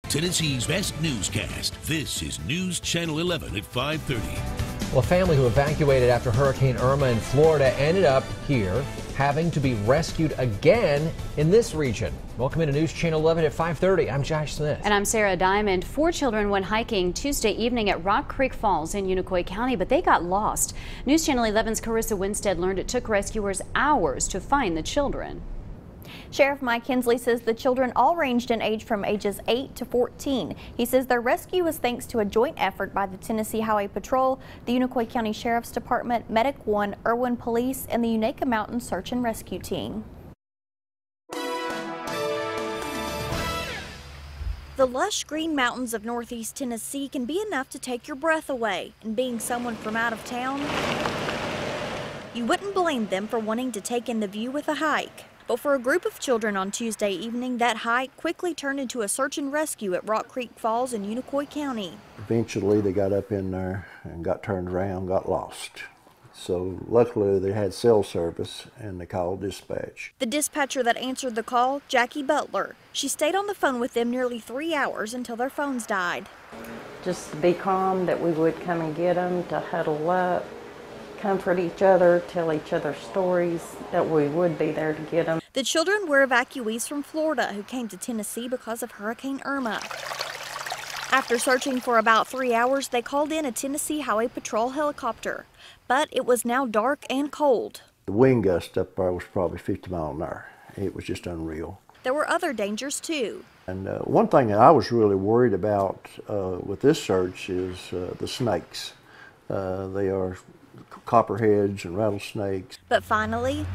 Tennessee's best newscast. This is News Channel 11 at 5:30. Well, a family who evacuated after Hurricane Irma in Florida ended up here, having to be rescued again in this region. Welcome into News Channel 11 at 5:30. I'm Josh Smith. And I'm Sarah Diamond. 4 children went hiking Tuesday evening at Rock Creek Falls in Unicoi County, but they got lost. News Channel 11's Carissa Winstead learned it took rescuers hours to find the children. Sheriff Mike Hensley says the children all ranged in age from ages 8 to 14. He says their rescue was thanks to a joint effort by the Tennessee Highway Patrol, the Unicoi County Sheriff's Department, Medic 1, Irwin Police, and the Unicoi Mountain Search and Rescue Team. The lush green mountains of northeast Tennessee can be enough to take your breath away, and being someone from out of town, you wouldn't blame them for wanting to take in the view with a hike. But for a group of children on Tuesday evening, that hike quickly turned into a search and rescue at Rock Creek Falls in Unicoi County. Eventually they got up in there and got turned around, got lost. So luckily they had cell service and they called dispatch. The dispatcher that answered the call, Jackie Butler. She stayed on the phone with them nearly 3 hours until their phones died. Just to be calm, that we would come and get them, to huddle up, comfort each other, tell each other stories, that we would be there to get them. The children were evacuees from Florida who came to Tennessee because of Hurricane Irma. After searching for about 3 hours, they called in a Tennessee Highway Patrol helicopter. But it was now dark and cold. The wind gust up there was probably 50 miles an hour. It was just unreal. There were other dangers too. And one thing that I was really worried about with this search is the snakes. They are copperheads and rattlesnakes. But finally,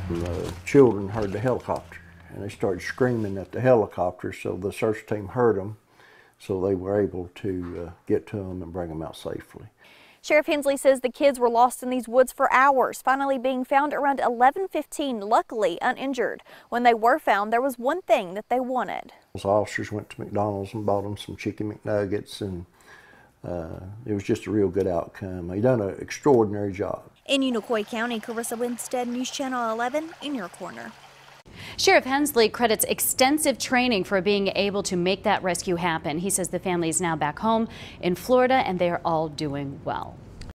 the children heard the helicopter and they started screaming at the helicopter, so the search team heard them, so they were able to get to them and bring them out safely. Sheriff Hensley says the kids were lost in these woods for hours, finally being found around 11:15, luckily uninjured. When they were found, there was one thing that they wanted. Those officers went to McDonald's and bought them some chicken McNuggets, and it was just a real good outcome. They done an extraordinary job. In Unicoi County, Carissa Winstead, News Channel 11, in your corner. Sheriff Hensley credits extensive training for being able to make that rescue happen. He says the family is now back home in Florida and they are all doing well.